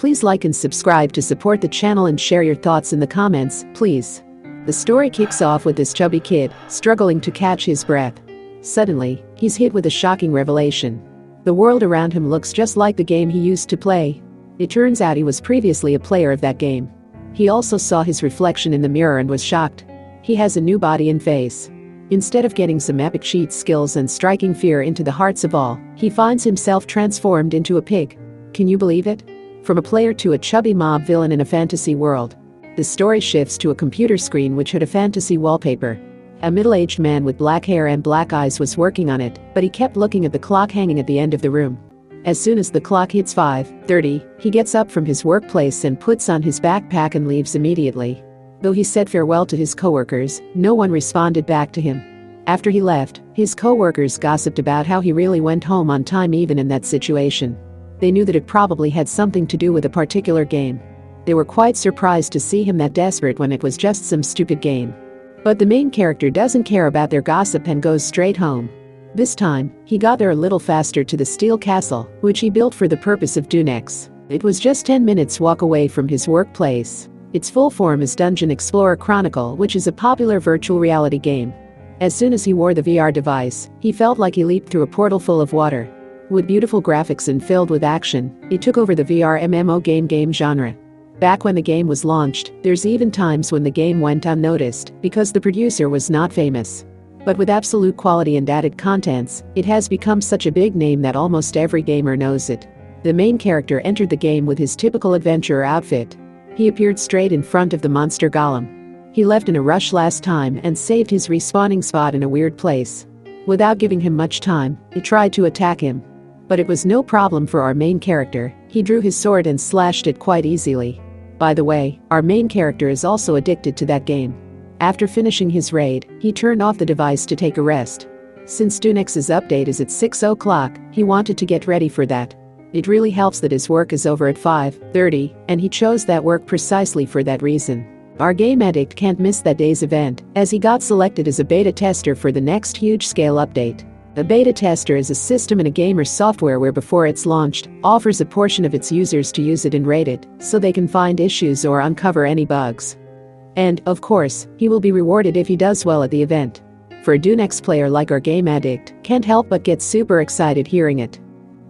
Please like and subscribe to support the channel and share your thoughts in the comments, please. The story kicks off with this chubby kid struggling to catch his breath. Suddenly, he's hit with a shocking revelation. The world around him looks just like the game he used to play. It turns out he was previously a player of that game. He also saw his reflection in the mirror and was shocked. He has a new body and face. Instead of getting some epic cheat skills and striking fear into the hearts of all, he finds himself transformed into a pig. Can you believe it? From a player to a chubby mob villain in a fantasy world. The story shifts to a computer screen which had a fantasy wallpaper. A middle-aged man with black hair and black eyes was working on it, but he kept looking at the clock hanging at the end of the room. As soon as the clock hits 5:30, he gets up from his workplace and puts on his backpack and leaves immediately. Though he said farewell to his coworkers, no one responded back to him. After he left, his coworkers gossiped about how he really went home on time even in that situation. They knew that it probably had something to do with a particular game. They were quite surprised to see him that desperate when it was just some stupid game. But the main character doesn't care about their gossip and goes straight home. This time, he got there a little faster to the steel castle, which he built for the purpose of Dunex. It was just 10 minutes walk away from his workplace. Its full form is Dungeon Explorer Chronicle, which is a popular virtual reality game. As soon as he wore the VR device, he felt like he leaped through a portal full of water. With beautiful graphics and filled with action, it took over the VR MMO game genre. Back when the game was launched, there's even times when the game went unnoticed because the producer was not famous. But with absolute quality and added contents, it has become such a big name that almost every gamer knows it. The main character entered the game with his typical adventurer outfit. He appeared straight in front of the monster golem. He left in a rush last time and saved his respawning spot in a weird place. Without giving him much time, it tried to attack him. But it was no problem for our main character. He drew his sword and slashed it quite easily. By the way, our main character is also addicted to that game. After finishing his raid, he turned off the device to take a rest. Since Dunex's update is at 6 o'clock, he wanted to get ready for that. It really helps that his work is over at 5:30, and he chose that work precisely for that reason. Our game addict can't miss that day's event, as he got selected as a beta tester for the next huge scale update. A beta tester is a system in a game or software where before it's launched, offers a portion of its users to use it and rate it, so they can find issues or uncover any bugs. And, of course, he will be rewarded if he does well at the event. For a Dunex player like our game addict, can't help but get super excited hearing it.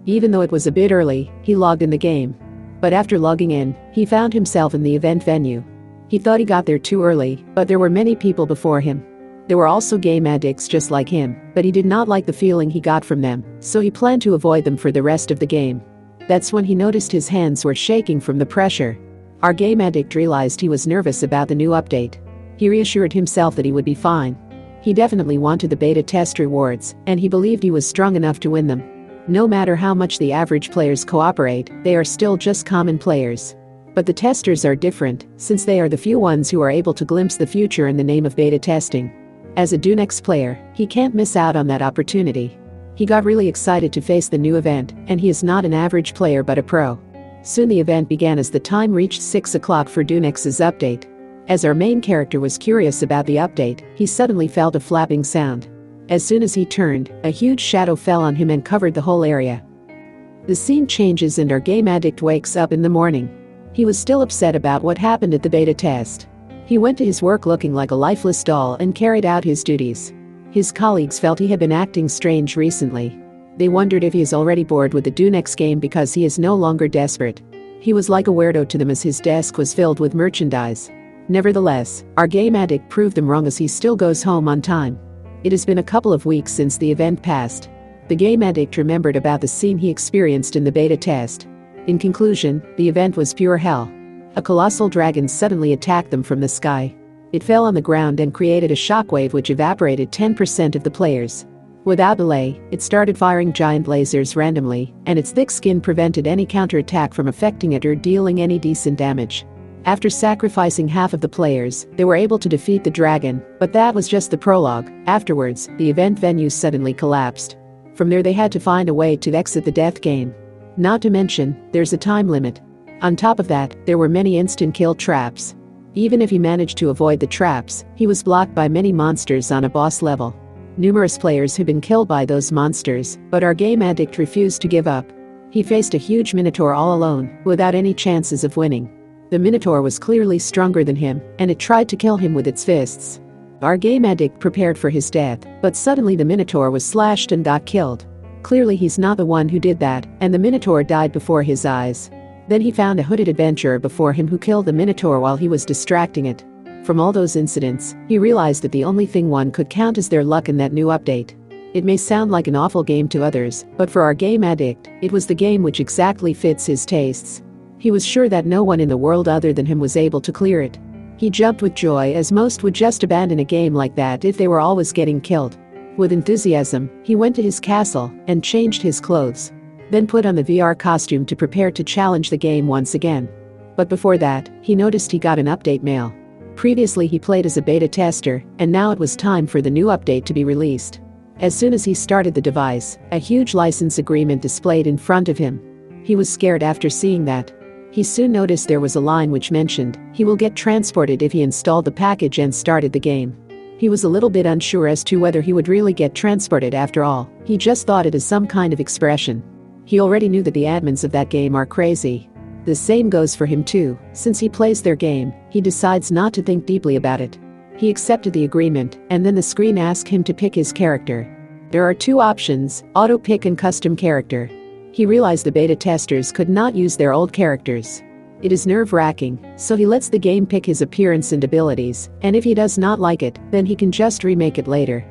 Even though it was a bit early, he logged in the game. But after logging in, he found himself in the event venue. He thought he got there too early, but there were many people before him. There were also game addicts just like him, but he did not like the feeling he got from them, so he planned to avoid them for the rest of the game. That's when he noticed his hands were shaking from the pressure. Our game addict realized he was nervous about the new update. He reassured himself that he would be fine. He definitely wanted the beta test rewards, and he believed he was strong enough to win them. No matter how much the average players cooperate, they are still just common players. But the testers are different, since they are the few ones who are able to glimpse the future in the name of beta testing. As a Dunex player, he can't miss out on that opportunity. He got really excited to face the new event, and he is not an average player but a pro. Soon the event began as the time reached 6 o'clock for Dunex's update. As our main character was curious about the update, he suddenly felt a flapping sound. As soon as he turned, a huge shadow fell on him and covered the whole area. The scene changes and our game addict wakes up in the morning. He was still upset about what happened at the beta test. He went to his work looking like a lifeless doll and carried out his duties. His colleagues felt he had been acting strange recently. They wondered if he is already bored with the Dunex game because he is no longer desperate. He was like a weirdo to them as his desk was filled with merchandise. Nevertheless, our game addict proved them wrong as he still goes home on time. It has been a couple of weeks since the event passed. The game addict remembered about the scene he experienced in the beta test. In conclusion, the event was pure hell. A colossal dragon suddenly attacked them from the sky. It fell on the ground and created a shockwave which evaporated 10% of the players. Without delay, it started firing giant lasers randomly, and its thick skin prevented any counterattack from affecting it or dealing any decent damage. After sacrificing half of the players, they were able to defeat the dragon, but that was just the prologue. Afterwards, the event venue suddenly collapsed. From there they had to find a way to exit the death game. Not to mention, there's a time limit. On top of that, there were many instant kill traps. Even if he managed to avoid the traps, he was blocked by many monsters on a boss level. Numerous players have been killed by those monsters, but our game addict refused to give up. He faced a huge minotaur all alone, without any chances of winning. The minotaur was clearly stronger than him, and it tried to kill him with its fists. Our game addict prepared for his death, but suddenly the minotaur was slashed and got killed. Clearly he's not the one who did that, and the minotaur died before his eyes. Then he found a hooded adventurer before him who killed the minotaur while he was distracting it. From all those incidents, he realized that the only thing one could count is their luck in that new update. It may sound like an awful game to others, but for our game addict, it was the game which exactly fits his tastes. He was sure that no one in the world other than him was able to clear it. He jumped with joy, as most would just abandon a game like that if they were always getting killed. With enthusiasm, he went to his castle and changed his clothes. Then put on the VR costume to prepare to challenge the game once again. But before that, he noticed he got an update mail. Previously he played as a beta tester, and now it was time for the new update to be released. As soon as he started the device, a huge license agreement displayed in front of him. He was scared after seeing that. He soon noticed there was a line which mentioned he will get transported if he installed the package and started the game. He was a little bit unsure as to whether he would really get transported after all. He just thought it as some kind of expression. He already knew that the admins of that game are crazy. The same goes for him too. Since he plays their game, he decides not to think deeply about it. He accepted the agreement, and then the screen asked him to pick his character. There are two options, auto pick and custom character. He realized the beta testers could not use their old characters. It is nerve-wracking, so he lets the game pick his appearance and abilities, and if he does not like it, then he can just remake it later.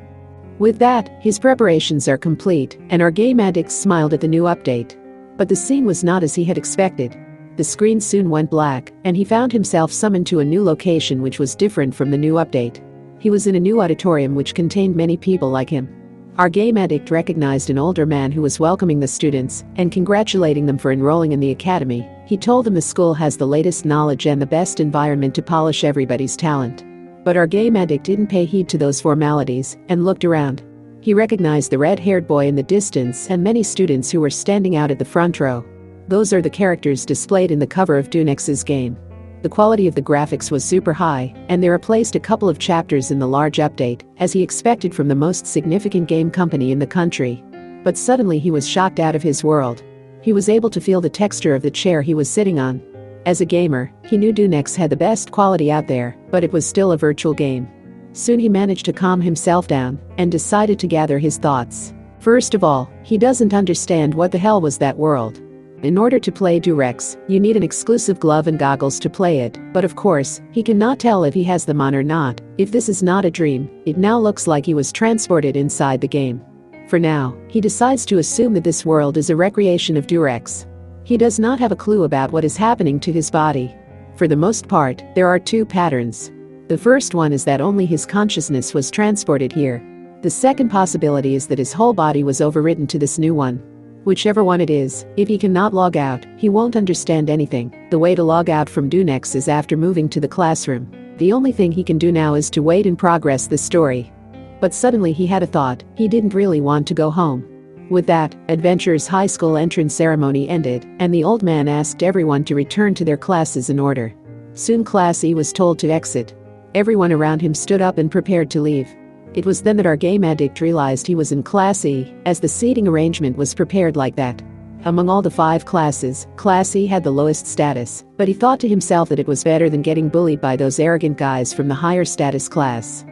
With that, his preparations are complete, and our game addict smiled at the new update. But the scene was not as he had expected. The screen soon went black, and he found himself summoned to a new location which was different from the new update. He was in a new auditorium which contained many people like him. Our game addict recognized an older man who was welcoming the students and congratulating them for enrolling in the academy. He told them the school has the latest knowledge and the best environment to polish everybody's talent. But our game addict didn't pay heed to those formalities and looked around. He recognized the red-haired boy in the distance and many students who were standing out at the front row. Those are the characters displayed in the cover of Dunex's game. The quality of the graphics was super high, and they replaced a couple of chapters in the large update, as he expected from the most significant game company in the country. But suddenly he was shocked out of his world. He was able to feel the texture of the chair he was sitting on. As a gamer, he knew Dunex had the best quality out there, but it was still a virtual game. Soon he managed to calm himself down and decided to gather his thoughts. First of all, he doesn't understand what the hell was that world. In order to play Dunex, you need an exclusive glove and goggles to play it, but of course, he cannot tell if he has them on or not. If this is not a dream, it now looks like he was transported inside the game. For now, he decides to assume that this world is a recreation of Dunex. He does not have a clue about what is happening to his body. For the most part, there are two patterns. The first one is that only his consciousness was transported here. The second possibility is that his whole body was overwritten to this new one. Whichever one it is, if he cannot log out, he won't understand anything. The way to log out from Dunex is after moving to the classroom. The only thing he can do now is to wait and progress the story. But suddenly he had a thought. He didn't really want to go home. With that, Adventure's high school entrance ceremony ended, and the old man asked everyone to return to their classes in order. Soon Class E was told to exit. Everyone around him stood up and prepared to leave. It was then that our game addict realized he was in Class E, as the seating arrangement was prepared like that. Among all the 5 classes, Class E had the lowest status, but he thought to himself that it was better than getting bullied by those arrogant guys from the higher status class.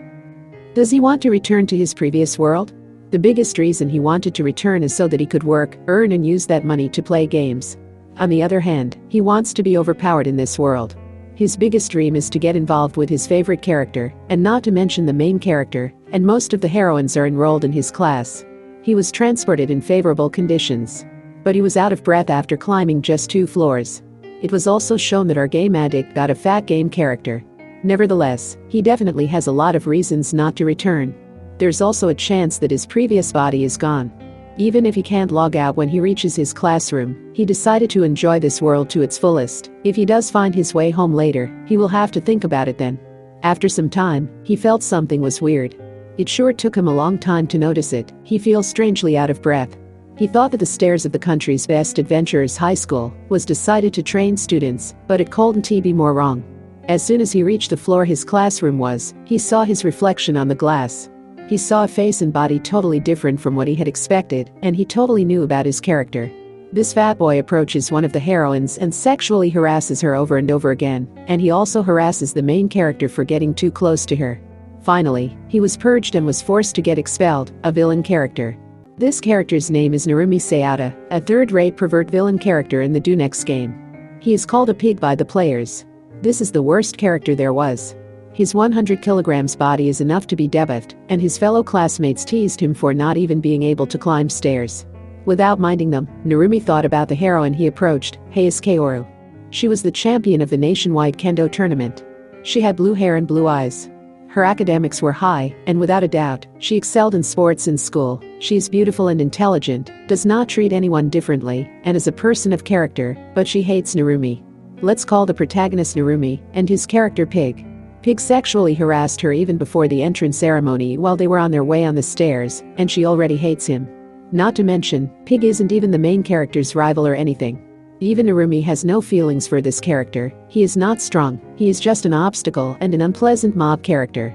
Does he want to return to his previous world? The biggest reason he wanted to return is so that he could work, earn and use that money to play games. On the other hand, he wants to be overpowered in this world. His biggest dream is to get involved with his favorite character, and not to mention the main character, and most of the heroines are enrolled in his class. He was transported in favorable conditions. But he was out of breath after climbing just 2 floors. It was also shown that our game addict got a fat game character. Nevertheless, he definitely has a lot of reasons not to return. There's also a chance that his previous body is gone. Even if he can't log out when he reaches his classroom, he decided to enjoy this world to its fullest. If he does find his way home later, he will have to think about it then. After some time, he felt something was weird. It sure took him a long time to notice it. He feels strangely out of breath. He thought that the stairs of the country's best adventurers high school was decided to train students, but it couldn't be more wrong. As soon as he reached the floor his classroom was, he saw his reflection on the glass. He saw a face and body totally different from what he had expected, and he totally knew about his character. This fat boy approaches one of the heroines and sexually harasses her over and over again, and he also harasses the main character for getting too close to her. Finally, he was purged and was forced to get expelled, a villain character. This character's name is Narumi Sayata, a third-rate pervert villain character in the Dunex game. He is called a pig by the players. This is the worst character there was. His 100 kilograms body is enough to be debuffed, and his fellow classmates teased him for not even being able to climb stairs. Without minding them, Narumi thought about the heroine he approached, Heiis Kaoru. She was the champion of the nationwide kendo tournament. She had blue hair and blue eyes. Her academics were high, and without a doubt, she excelled in sports in school. She is beautiful and intelligent, does not treat anyone differently, and is a person of character, but she hates Narumi. Let's call the protagonist Narumi, and his character Pig. Pig sexually harassed her even before the entrance ceremony while they were on their way on the stairs, and she already hates him. Not to mention, Pig isn't even the main character's rival or anything. Even Narumi has no feelings for this character. He is not strong, he is just an obstacle and an unpleasant mob character.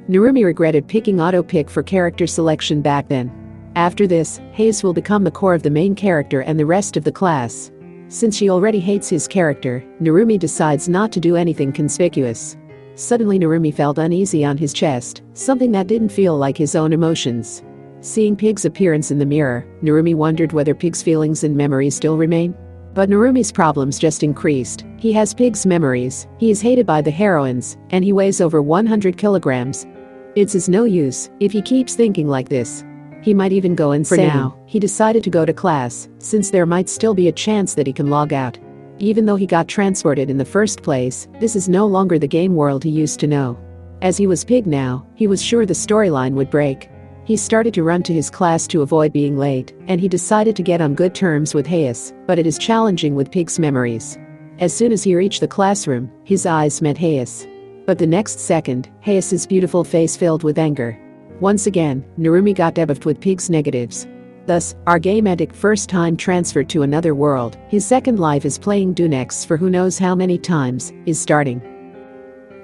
Narumi regretted picking auto-pick for character selection back then. After this, Heiis will become the core of the main character and the rest of the class. Since she already hates his character, Narumi decides not to do anything conspicuous. Suddenly Narumi felt uneasy on his chest, something that didn't feel like his own emotions. Seeing Pig's appearance in the mirror, Narumi wondered whether Pig's feelings and memories still remain. But Narumi's problems just increased. He has Pig's memories, he is hated by the heroines, and he weighs over 100 kilograms. It's no use if he keeps thinking like this. He might even go insane. For now, he decided to go to class, since there might still be a chance that he can log out. Even though he got transported in the first place, this is no longer the game world he used to know. As he was Pig now, he was sure the storyline would break. He started to run to his class to avoid being late, and he decided to get on good terms with Heiis, but it is challenging with Pig's memories. As soon as he reached the classroom, his eyes met Heiis. But the next second, Heiis' beautiful face filled with anger. Once again, Narumi got debuffed with Pig's negatives. Thus, our game addict first time transferred to another world, his second life is playing Dunex for who knows how many times, is starting.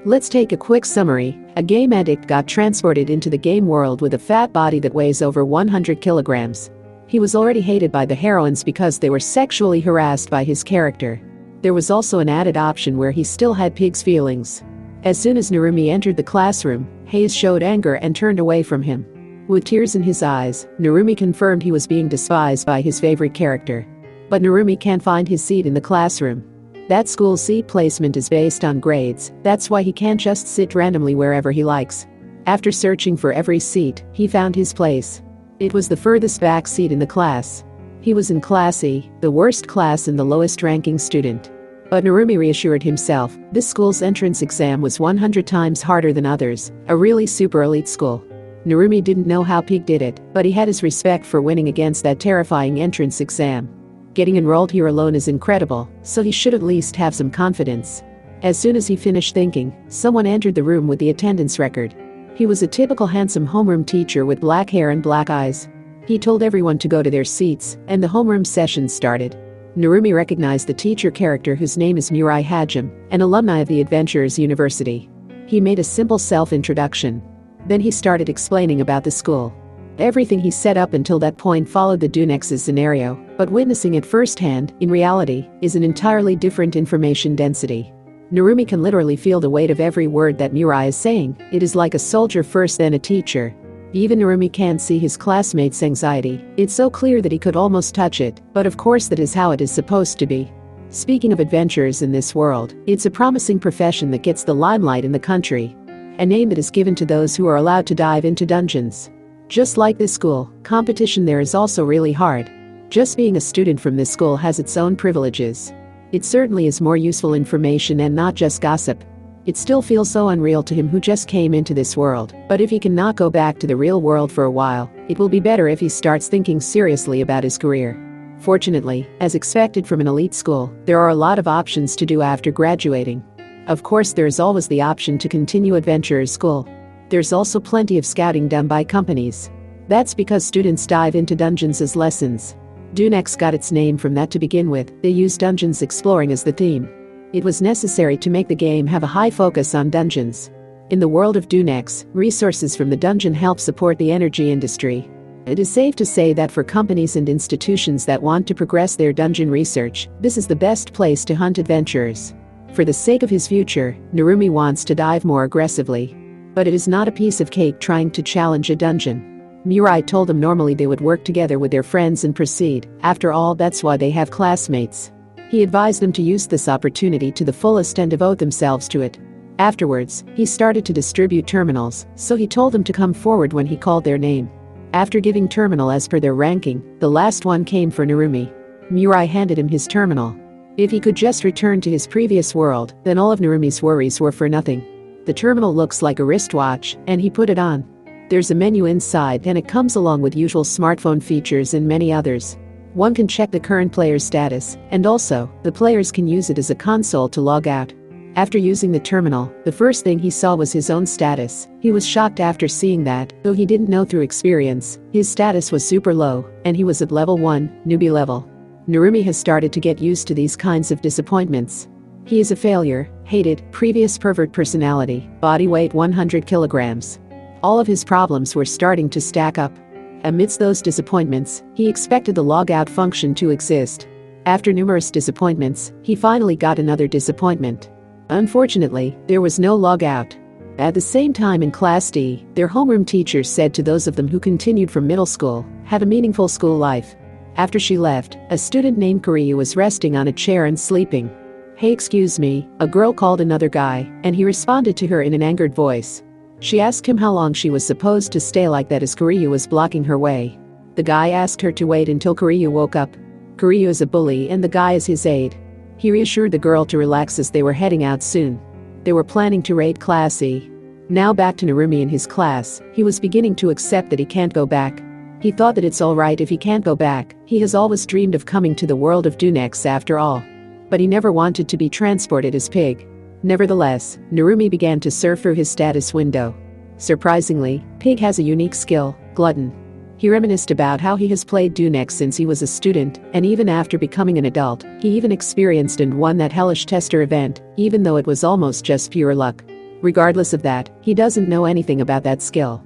Let's take a quick summary. A game addict got transported into the game world with a fat body that weighs over 100 kilograms. He was already hated by the heroines because they were sexually harassed by his character. There was also an added option where he still had Pig's feelings. As soon as Narumi entered the classroom, Heiis showed anger and turned away from him. With tears in his eyes, Narumi confirmed he was being despised by his favorite character. But Narumi can't find his seat in the classroom. That school's seat placement is based on grades, that's why he can't just sit randomly wherever he likes. After searching for every seat, he found his place. It was the furthest back seat in the class. He was in Class E, the worst class and the lowest ranking student. But Narumi reassured himself, this school's entrance exam was 100 times harder than others, a really super elite school. Narumi didn't know how Pig did it, but he had his respect for winning against that terrifying entrance exam. Getting enrolled here alone is incredible, so he should at least have some confidence. As soon as he finished thinking, someone entered the room with the attendance record. He was a typical handsome homeroom teacher with black hair and black eyes. He told everyone to go to their seats, and the homeroom session started. Narumi recognized the teacher character whose name is Mirai Hajime, an alumni of the Adventurers University. He made a simple self-introduction. Then he started explaining about the school. Everything he said up until that point followed the Dunex's scenario, but witnessing it firsthand, in reality, is an entirely different information density. Narumi can literally feel the weight of every word that Mirai is saying. It is like a soldier first then a teacher. Even Narumi can't see his classmates' anxiety. It's so clear that he could almost touch it, but of course that is how it is supposed to be. Speaking of adventurers in this world, it's a promising profession that gets the limelight in the country. A name that is given to those who are allowed to dive into dungeons. Just like this school, competition there is also really hard. Just being a student from this school has its own privileges. It certainly is more useful information and not just gossip. It still feels so unreal to him who just came into this world, but if he cannot go back to the real world for a while, it will be better if he starts thinking seriously about his career. Fortunately, as expected from an elite school, there are a lot of options to do after graduating. Of course, there is always the option to continue Adventurers School. There's also plenty of scouting done by companies. That's because students dive into dungeons as lessons. Dunex got its name from that to begin with. They used dungeons exploring as the theme. It was necessary to make the game have a high focus on dungeons. In the world of Dunex, resources from the dungeon help support the energy industry. It is safe to say that for companies and institutions that want to progress their dungeon research, this is the best place to hunt adventurers. For the sake of his future, Narumi wants to dive more aggressively. But it is not a piece of cake trying to challenge a dungeon. Mirai told him normally they would work together with their friends and proceed, after all that's why they have classmates. He advised them to use this opportunity to the fullest and devote themselves to it. Afterwards, he started to distribute terminals, so he told them to come forward when he called their name. After giving terminal as per their ranking, the last one came for Narumi. Mirai handed him his terminal. If he could just return to his previous world, then all of Narumi's worries were for nothing. The terminal looks like a wristwatch, and he put it on. There's a menu inside and it comes along with usual smartphone features and many others. One can check the current player's status, and also, the players can use it as a console to log out. After using the terminal, the first thing he saw was his own status. He was shocked after seeing that, though he didn't know through experience, his status was super low, and he was at level 1, newbie level. Narumi has started to get used to these kinds of disappointments. He is a failure, hated, previous pervert personality, body weight 100 kilograms. All of his problems were starting to stack up. Amidst those disappointments, he expected the logout function to exist. After numerous disappointments, he finally got another disappointment. Unfortunately, there was no logout. At the same time in Class D, their homeroom teacher said to those of them who continued from middle school, "Have a meaningful school life." After she left, a student named Kiryu was resting on a chair and sleeping. "Hey, excuse me," a girl called another guy, and he responded to her in an angered voice. She asked him how long she was supposed to stay like that as Kiryu was blocking her way. The guy asked her to wait until Kiryu woke up. Kiryu is a bully and the guy is his aide. He reassured the girl to relax as they were heading out soon. They were planning to raid Class E. Now back to Narumi in his class, he was beginning to accept that he can't go back. He thought that it's alright if he can't go back, he has always dreamed of coming to the world of Dunex after all. But he never wanted to be transported as Pig. Nevertheless, Narumi began to surf through his status window. Surprisingly, Pig has a unique skill, Glutton. He reminisced about how he has played Dunex since he was a student, and even after becoming an adult, he even experienced and won that hellish tester event, even though it was almost just pure luck. Regardless of that, he doesn't know anything about that skill.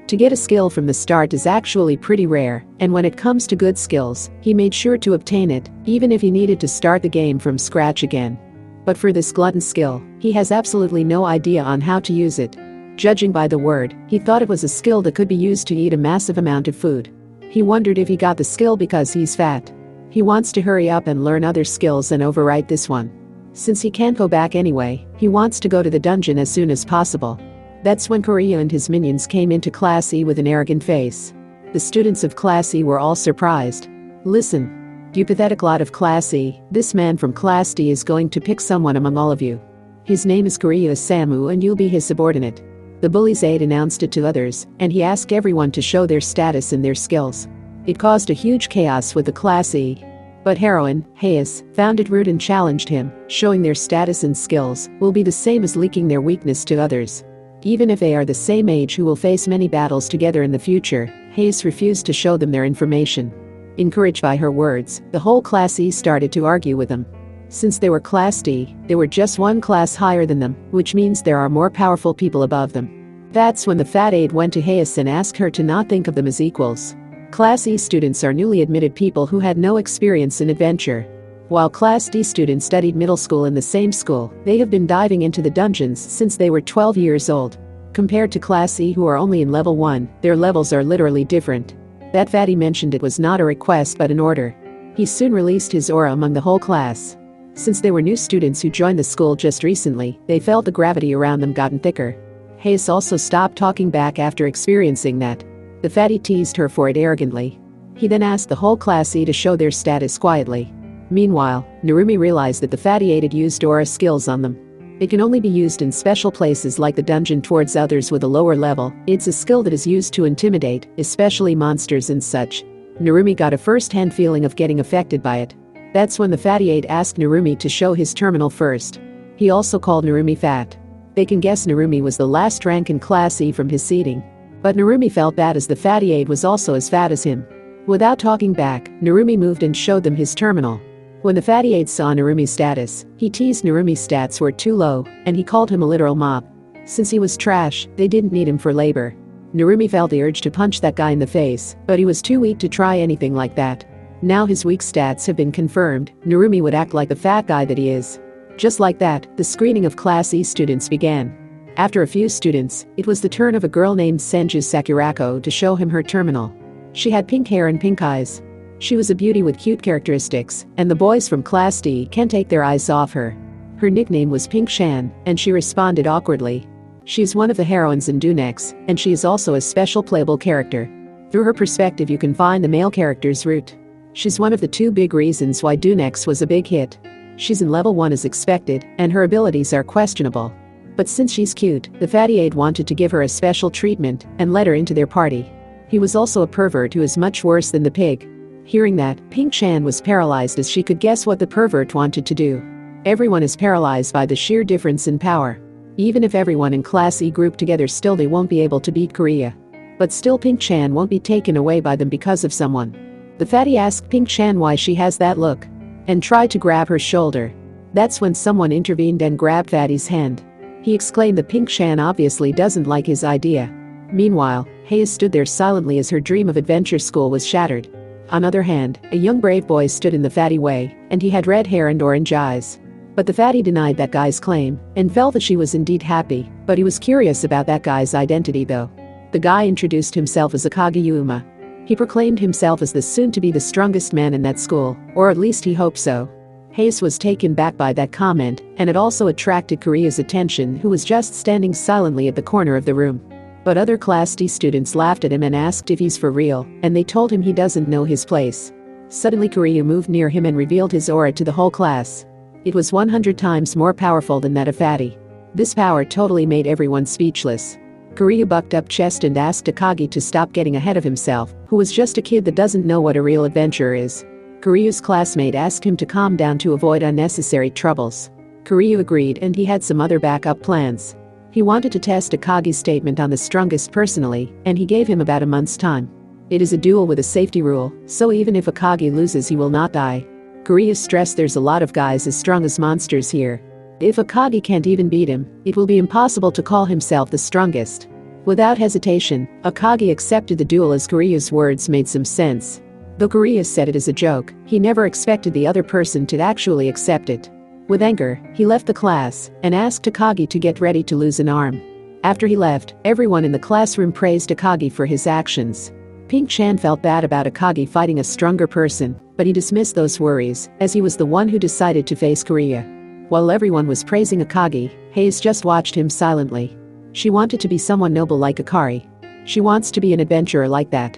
To get a skill from the start is actually pretty rare, and when it comes to good skills, he made sure to obtain it, even if he needed to start the game from scratch again. But for this Glutton skill, he has absolutely no idea on how to use it. Judging by the word, he thought it was a skill that could be used to eat a massive amount of food. He wondered if he got the skill because he's fat. He wants to hurry up and learn other skills and overwrite this one. Since he can't go back anyway, he wants to go to the dungeon as soon as possible. That's when Kiryu and his minions came into Class E with an arrogant face. The students of Class E were all surprised. "Listen, you pathetic lot of Class E, this man from Class D is going to pick someone among all of you. His name is Kiryu Samu and you'll be his subordinate." The bully's aide announced it to others, and he asked everyone to show their status and their skills. It caused a huge chaos with the Class E. But heroine, Hayes, found it rude and challenged him, showing their status and skills will be the same as leaking their weakness to others. Even if they are the same age who will face many battles together in the future, Hayes refused to show them their information. Encouraged by her words, the whole Class E started to argue with them. Since they were Class D, they were just one class higher than them, which means there are more powerful people above them. That's when the fat aide went to Hayes and asked her to not think of them as equals. Class E students are newly admitted people who had no experience in adventure. While Class D students studied middle school in the same school, they have been diving into the dungeons since they were 12 years old. Compared to Class E who are only in level 1, their levels are literally different. That fatty mentioned it was not a request but an order. He soon released his aura among the whole class. Since they were new students who joined the school just recently, they felt the gravity around them gotten thicker. Hayes also stopped talking back after experiencing that. The fatty teased her for it arrogantly. He then asked the whole Class E to show their status quietly. Meanwhile, Narumi realized that the fatty aide had used aura skills on them. It can only be used in special places like the dungeon towards others with a lower level. It's a skill that is used to intimidate, especially monsters and such. Narumi got a first-hand feeling of getting affected by it. That's when the fatty aide asked Narumi to show his terminal first. He also called Narumi fat. They can guess Narumi was the last rank in Class E from his seating. But Narumi felt bad as the fatty aide was also as fat as him. Without talking back, Narumi moved and showed them his terminal. When the fatty aide saw Narumi's status, he teased Narumi's stats were too low, and he called him a literal mob. Since he was trash, they didn't need him for labor. Narumi felt the urge to punch that guy in the face, but he was too weak to try anything like that. Now his weak stats have been confirmed, Narumi would act like the fat guy that he is. Just like that, the screening of Class E students began. After a few students, it was the turn of a girl named Senju Sakurako to show him her terminal. She had pink hair and pink eyes. She was a beauty with cute characteristics, and the boys from Class D can't take their eyes off her. Her nickname was Pink Shan, and she responded awkwardly. She's one of the heroines in Dunex, and she is also a special playable character. Through her perspective you can find the male character's route. She's one of the two big reasons why Dunex was a big hit. She's in level 1 as expected, and her abilities are questionable. But since she's cute, the fatty aide wanted to give her a special treatment and let her into their party. He was also a pervert who is much worse than the pig. Hearing that, Pink Shan was paralyzed as she could guess what the pervert wanted to do. Everyone is paralyzed by the sheer difference in power. Even if everyone in Class E group together still they won't be able to beat Korea. But still Pink Shan won't be taken away by them because of someone. The fatty asked Pink Shan why she has that look, and tried to grab her shoulder. That's when someone intervened and grabbed Fatty's hand. He exclaimed that Pink Shan obviously doesn't like his idea. Meanwhile, Hayes stood there silently as her dream of adventure school was shattered. On the other hand, a young brave boy stood in the fatty way, and he had red hair and orange eyes. But the fatty denied that guy's claim, and felt that she was indeed happy, but he was curious about that guy's identity though. The guy introduced himself as Akagi Yuma. He proclaimed himself as the soon-to-be the strongest man in that school, or at least he hoped so. Hayes was taken back by that comment, and it also attracted Korea's attention, who was just standing silently at the corner of the room. But other Class D students laughed at him and asked if he's for real, and they told him he doesn't know his place. Suddenly Korea moved near him and revealed his aura to the whole class. It was 100 times more powerful than that of Fatty. This power totally made everyone speechless. Korea bucked up chest and asked Takagi to stop getting ahead of himself, who was just a kid that doesn't know what a real adventurer is. Korea's classmate asked him to calm down to avoid unnecessary troubles. Korea agreed, and he had some other backup plans. He wanted to test Takagi's statement on the strongest personally, and he gave him about a month's time. It is a duel with a safety rule, so even if Akagi loses he will not die. Korea stressed there's a lot of guys as strong as monsters here. If Akagi can't even beat him, it will be impossible to call himself the strongest. Without hesitation, Akagi accepted the duel as Korea's words made some sense. Though Korea said it as a joke, he never expected the other person to actually accept it. With anger, he left the class and asked Takagi to get ready to lose an arm. After he left, everyone in the classroom praised Takagi for his actions. Pink Shan felt bad about Akagi fighting a stronger person, but he dismissed those worries, as he was the one who decided to face Korea. While everyone was praising Akagi, Hayes just watched him silently. She wanted to be someone noble like Akari. She wants to be an adventurer like that.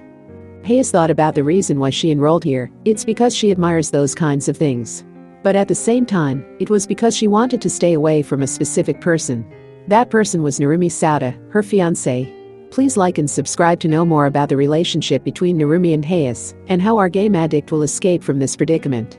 Hayes thought about the reason why she enrolled here. It's because she admires those kinds of things. But at the same time, it was because she wanted to stay away from a specific person. That person was Narumi Sauda, her fiancé. Please like and subscribe to know more about the relationship between Narumi and Hayes, and how our game addict will escape from this predicament.